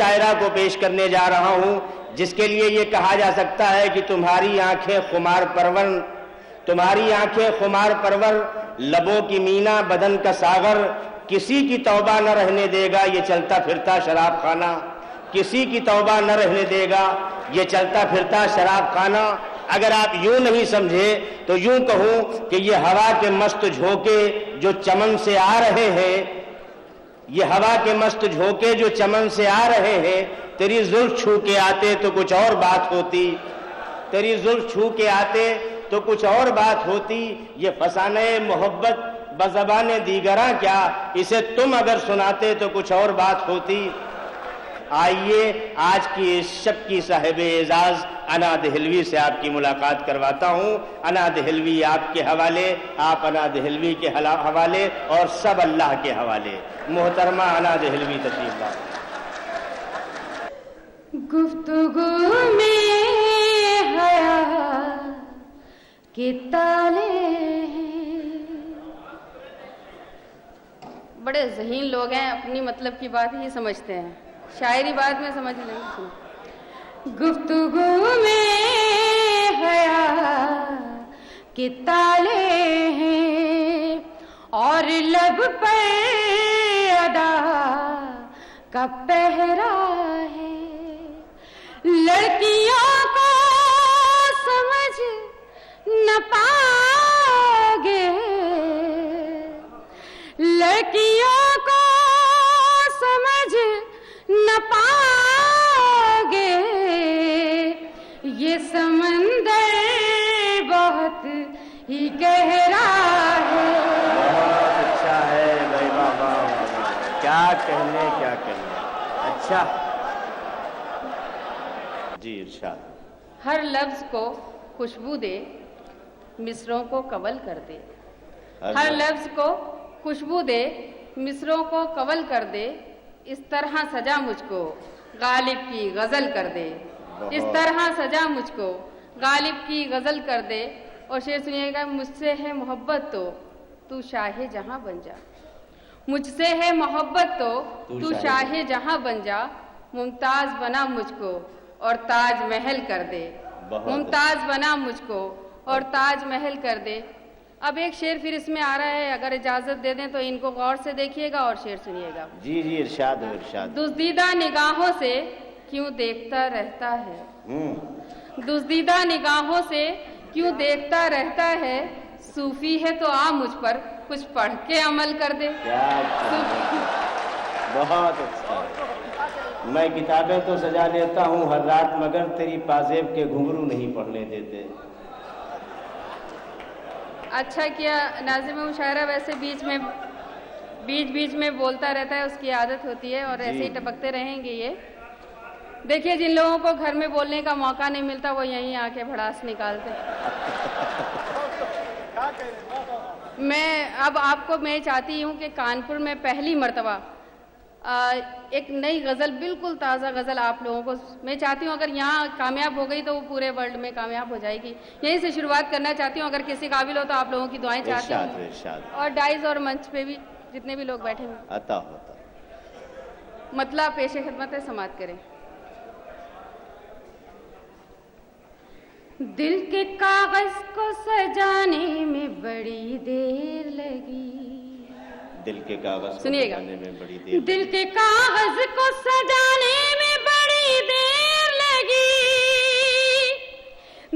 शायरा को पेश करने जा रहा हूं, जिसके लिए ये कहा जा सकता है कि तुम्हारी आंखें खुमार परवर, तुम्हारी आंखें खुमार परवर, लबों की मीना बदन का सागर, किसी की तौबा न रहने देगा ये चलता फिरता शराब खाना, किसी की तौबा न रहने देगा ये चलता फिरता शराब खाना। अगर आप यूं नहीं समझे तो यूं कहूं कि ये हवा के मस्त झोंके जो चमन से आ रहे हैं, ये हवा के मस्त झोंके जो चमन से आ रहे हैं, तेरी जुल्फ छू के आते तो कुछ और बात होती, तेरी जुल्फ छू के आते तो कुछ और बात होती। ये फसाने मोहब्बत बज़बाने दीगरा क्या, इसे तुम अगर सुनाते तो कुछ और बात होती। आइए आज की इस शब की साहिबे एजाज अना दहलवी से आपकी मुलाकात करवाता हूं। अना दहलवी आपके हवाले, आप अना दहलवी के हवाले और सब अल्लाह के हवाले। मोहतरमा अना दहलवी तशरीफ लाए। गुफ्तगू में हया के ताले बड़े ज़हीन लोग हैं, अपनी मतलब की बात ही समझते हैं, शायरी बात में समझ लेंगे। गुफ्तगू में हया के ताले हैं और लब पर अदा का पहरा है। लड़कियों को समझ न पाओगे, लड़कियों को समझ न पाओगे, ये समंदर बहुत ही गहरा है। बहुत अच्छा है भाई, बाबा क्या कहने क्या कहने। अच्छा जी इरशाद। हर लफ्ज को खुशबू दे, मिसरों को कवल कर दे। हर लफ्ज को खुशबू दे, मिसरों को कवल कर दे। इस तरह सजा मुझको गालिब की गजल कर दे, इस तरह सजा मुझको गालिब की गजल कर दे। और शेर सुनिएगा। मुझसे है मोहब्बत तो तू शाहे जहां बन जा, मुझसे है मोहब्बत तो तू शाहे जहां बन जा। मुमताज बना मुझको और ताज महल कर दे, मुमताज बना मुझको और ताज महल कर दे। अब एक शेर फिर इसमें आ रहा है, अगर इजाजत दे दें तो इनको गौर से देखिएगा और शेर सुनिएगा। जी जी इरशाद हो इरशाद। दुज़दीदा निगाहों से क्यों देखता रहता है, दुज़दीदा निगाहों से क्यों देखता रहता है। सूफी है तो आ मुझ पर कुछ पढ़ के अमल कर दे। बहुत अच्छा। मैं किताबें तो सजा लेता हूँ हर रात, मगर तेरी पाजेब के घुंघरू नहीं पढ़ने देते। अच्छा किया। नाज़िम मुशायरा वैसे बीच में बोलता रहता है, उसकी आदत होती है और ऐसे ही टपकते रहेंगे ये। देखिए, जिन लोगों को घर में बोलने का मौका नहीं मिलता वो यहीं आके भड़ास निकालते। मैं चाहती हूँ कि कानपुर में पहली मर्तबा एक नई गज़ल, बिल्कुल ताज़ा गज़ल आप लोगों को मैं चाहती हूँ, अगर यहाँ कामयाब हो गई तो वो पूरे वर्ल्ड में कामयाब हो जाएगी। यहीं से शुरुआत करना चाहती हूँ, अगर किसी काबिल हो तो आप लोगों की दुआएं चाहती हूँ। और डाइज और मंच पे भी जितने भी लोग बैठे हैं अता होता मतलब पेशे खिदमत है, समात करें। दिल के कागज को सजाने में बड़ी देर लगी, दिल के कागज सुनिएगा, में बड़ी देर, दिल के कागज को सजाने में बड़ी देर लगी,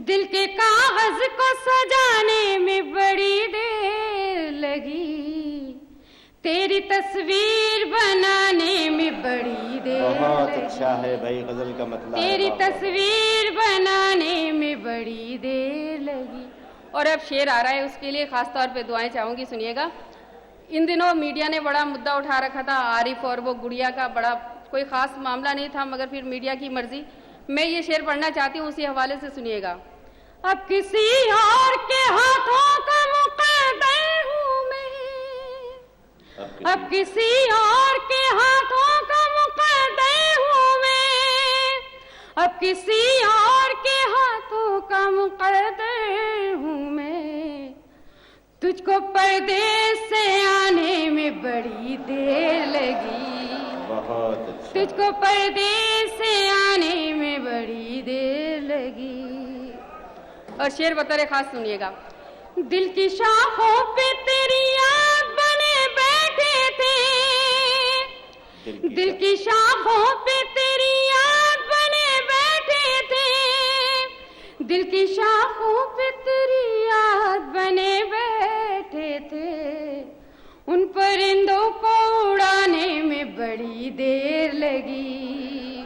दिल के कागज को सजाने में बड़ी देर लगी। तेरी तस्वीर बनाने में बड़ी देर बहुत लगी। अच्छा है भाई, गजल का मतलब तेरी तस्वीर बनाने में बड़ी देर लगी। और अब शेर आ रहा है, उसके लिए खास तौर पे दुआएं चाहूंगी, सुनिएगा। इन दिनों मीडिया ने बड़ा मुद्दा उठा रखा था, आरिफ और वो गुड़िया का, बड़ा कोई खास मामला नहीं था, मगर फिर मीडिया की मर्जी। मैं ये शेर पढ़ना चाहती हूँ, उसी हवाले से सुनिएगा। अब किसी और के हाथों का मुक़द्दर हूँ मैं, अब किसी और के हाथों का मुक़द्दर हूँ मैं, अब किसी और के हाथों का मुक़द्दर हूँ मैं। तुझको परदेस से आने में बड़ी देर लगी, बहुत अच्छा। तुझको परदेस से आने में बड़ी देर लगी। और शेर बतौर खास सुनिएगा। दिल की शाखों पे तेरी याद बने बैठे थे, दिल की शाखों पे तेरी याद बने बैठे थे, दिल की शाखों पे तेरी याद बने बैठे थे। उन परिंदों को उड़ाने में बड़ी देर लगी,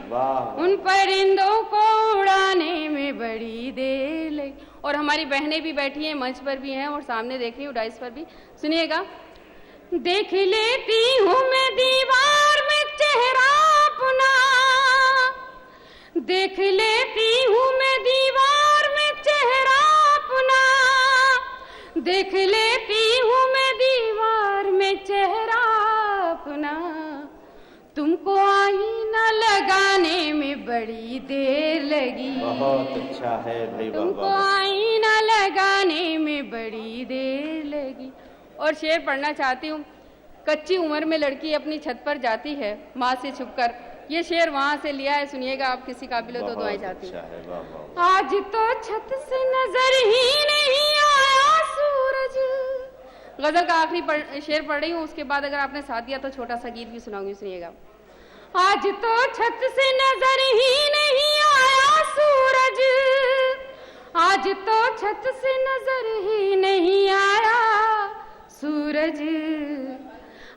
उन परिंदों को उड़ाने में बड़ी देर लगी। और हमारी बहनें भी बैठी हैं, मंच पर भी हैं और सामने देख रही हूँ डाइस पर भी। सुनिएगा। देख लेती हूँ मैं दीवार में चेहरा अपना, देख लेती हूँ मैं दीवार में चेहरा अपना, देख लेती हूँ मैं दीवार में चेहरा अपना। तुमको आईना लगाने में बड़ी देर लगी। बहुत अच्छा है भाई। तुमको आईना लगाने में बड़ी देर लगी। और शेर पढ़ना चाहती हूँ। कच्ची उम्र में लड़की अपनी छत पर जाती है माँ से छुपकर। ये शेर वहाँ से लिया है, सुनिएगा। आप किसी काबिल हो तो दुआएं चाहती हूँ। आज तो छत से नजर ही नहीं आया सूरज। गजल का आखिरी शेर पढ़ रही हूँ, उसके बाद अगर आपने साथ दिया तो छोटा सा गीत भी सुनाऊंगी, सुनिएगा। आज तो छत से नजर ही नहीं आया सूरज, आज तो छत से नजर ही नहीं आया सूरज।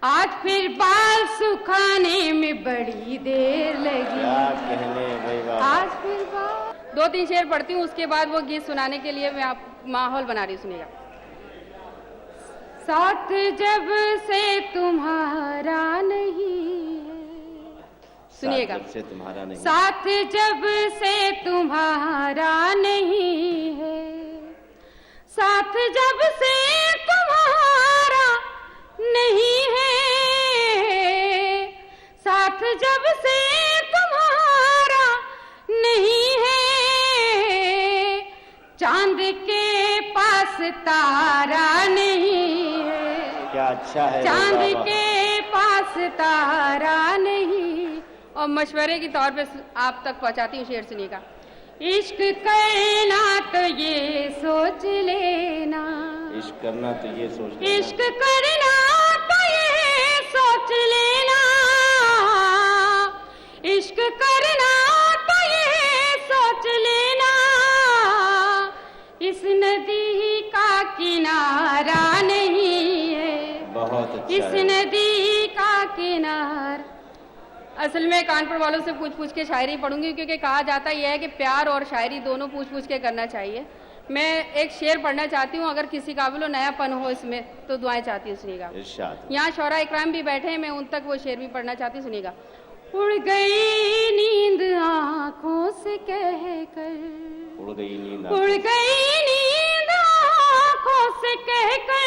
आज फिर बाल सुखाने में बड़ी देर लगी। क्या कहने भाई बाबा। आज फिर बाल। 2-3 शेर पढ़ती हूँ, उसके बाद वो गीत सुनाने के लिए मैं आप माहौल बना रही हूँ, सुनिएगा। साथ जब से तुम्हारा नहीं है, सुनिएगा। साथ जब से तुम्हारा नहीं है, साथ जब से तुम्हारा नहीं है, साथ जब से तुम्हारा नहीं है, चांद के पास तारा नहीं है। क्या अच्छा है। चांद के पास तारा नहीं। और मशवरे की तौर पे आप तक पहुंचाती हूँ, शेर सुनिएगा। इश्क करना तो ये सोच लेना, इश्क करना तो ये सोच लेना, इश्क करना तो ये सोच लेना, इश्क करना तो ये सोच लेना। इस नदी का किनारा नहीं है। बहुत अच्छा। इस नदी का किनारा। असल में कानपुर वालों से पूछ पूछ के शायरी पढ़ूंगी, क्योंकि कहा जाता यह है कि प्यार और शायरी दोनों पूछ पूछ के करना चाहिए। मैं एक शेर पढ़ना चाहती हूँ, अगर किसी काबिल नयापन हो इसमें तो दुआएं चाहती हूँ, सुनिएगा। यहाँ शौरा इकराम भी बैठे हैं, मैं उन तक वो शेर भी पढ़ना चाहती हूँ, सुनिएगा। उड़ गई नींद आँखों से कहकर, उड़ गई नींद, उड़ गई नींद आँखों से कहकर,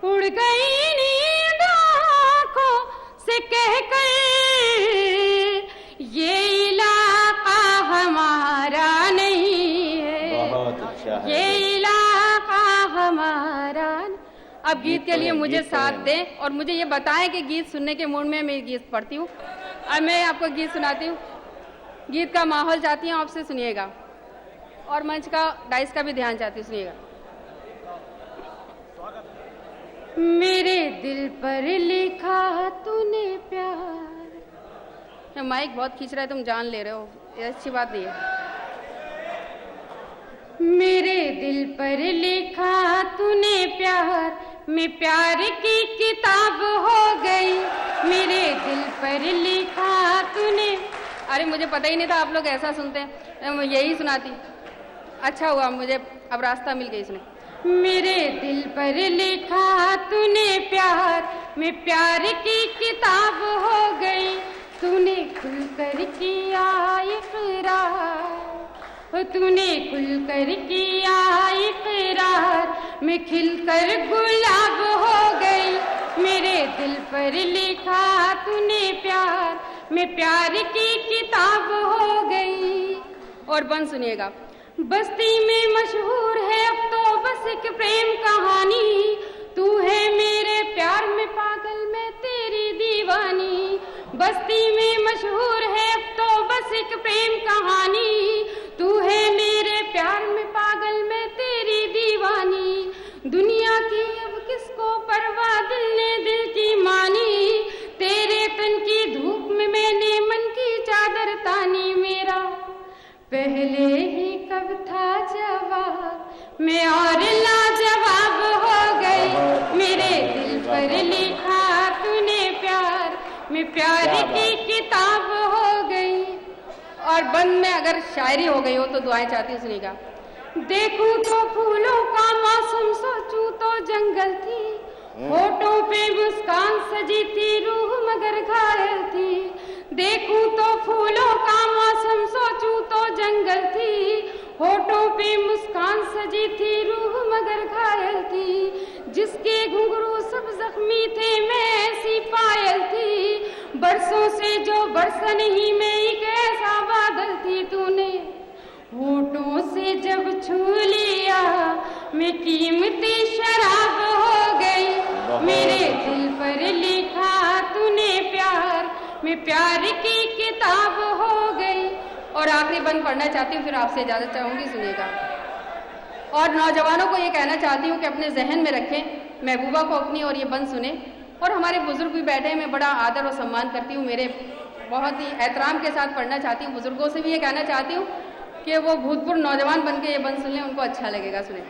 उड़ गई नींद आँखों से कहकर। ये इलाका हमारा नहीं है। बहुत अच्छा है। ये इलाका हमारा। अब गीत के लिए मुझे साथ दें और मुझे ये बताएं कि गीत सुनने के मूड में मैं गीत पढ़ती हूँ। अब मैं आपको गीत सुनाती हूँ, गीत का माहौल चाहती हूँ आपसे, सुनिएगा। और मंच का डाइस का भी ध्यान चाहती हूँ, सुनिएगा। मेरे दिल पर लिखा तूने प्यार। माइक बहुत खींच रहा है, तुम जान ले रहे हो, ये अच्छी बात नहीं है। मेरे दिल पर लिखा तूने प्यार, मैं प्यार की किताब हो गई। मेरे दिल पर लिखा तूने। अरे मुझे पता ही नहीं था आप लोग ऐसा सुनते हैं, यही सुनाती। अच्छा हुआ मुझे अब रास्ता मिल गई इसमें। मेरे दिल पर लिखा तूने प्यार, मैं प्यार की किताब हो गई। तूने खुलकर किया इकरार, तूने खुलकर किया इकरार, मैं खिलकर गुलाब हो गई। मेरे दिल पर लिखा तूने प्यार, मैं प्यार की किताब हो गई। और बंद सुनिएगा। बस्ती में मशहूर है अब तो बस एक प्रेम कहानी, तू है मेरे प्यार में पागल, मैं तेरी दीवानी। दीवानी। बस्ती में मशहूर है अब तो बस एक प्रेम कहानी, तू है मेरे प्यार में पागल मैं तेरी दीवानी। दुनिया की अब किसको परवाह दिल ने दिल की मानी, तेरे तन की धूप में मैंने मन की चादर तानी। मेरा पहले ही कब था जवाब मैं और लाजवाब हो गई, मेरे दिल पर लिखा तूने प्यार मैं प्यार की किताब हो गई। और बंद में अगर शायरी हो गई हो तो दुआएं चाहती हूँ, सुनिएगा। देखूं तो फूलों का मौसम, सोचूं तो जंगल थी, होठों पे मुस्कान सजी थी, रूह मगर घायल थी। देखूं तो फूलों का मौसम, सोचूं तो जंगल थी, होठों पे मुस्कान सजी थी, रूह मगर घायल थी। जिसके घुंघरू सब जख्मी थे मैं ऐसी पायल थी, बरसों से जो बरसन ही में एक ऐसा बादल थी। तूने होठों से जब छू लिया मैं कीमती शराब हो गई, मेरे दिल पर लिखा तूने प्यार मैं प्यार की किताब हो गई। और आखिरी बंद पढ़ना चाहती हूँ, फिर आपसे इजाजत चाहूंगी, सुनिएगा। और नौजवानों को ये कहना चाहती हूँ कि अपने जहन में रखें, महबूबा को अपनी और ये बंद सुने। और हमारे बुजुर्ग भी बैठे हैं, मैं बड़ा आदर और सम्मान करती हूँ, मेरे बहुत ही एहतराम के साथ पढ़ना चाहती हूँ। बुजुर्गों से भी ये कहना चाहती हूँ कि वो भूतपूर्व नौजवान बन के ये बंद सुन लें, उनको अच्छा लगेगा। सुने।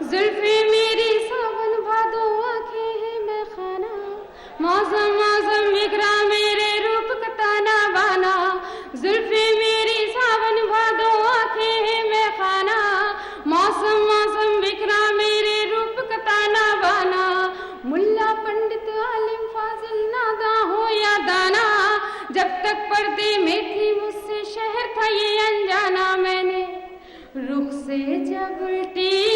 जुल्फे मेरी सावन भादो आंखें हैं मैं खाना, मौसम मौसम बिखरा मेरे रूप का ताना बाना। जुल्फे मेरी सावन भादो आंखें हैं मैं खाना, मौसम मौसम बिखरा मेरे रूप का ताना बाना। मुल्ला पंडित आलिम फाजिल नादा हो या दाना, जब तक पर्दे में थी मुझसे शहर था ये अनजाना। मैंने रुख से जब उल्टी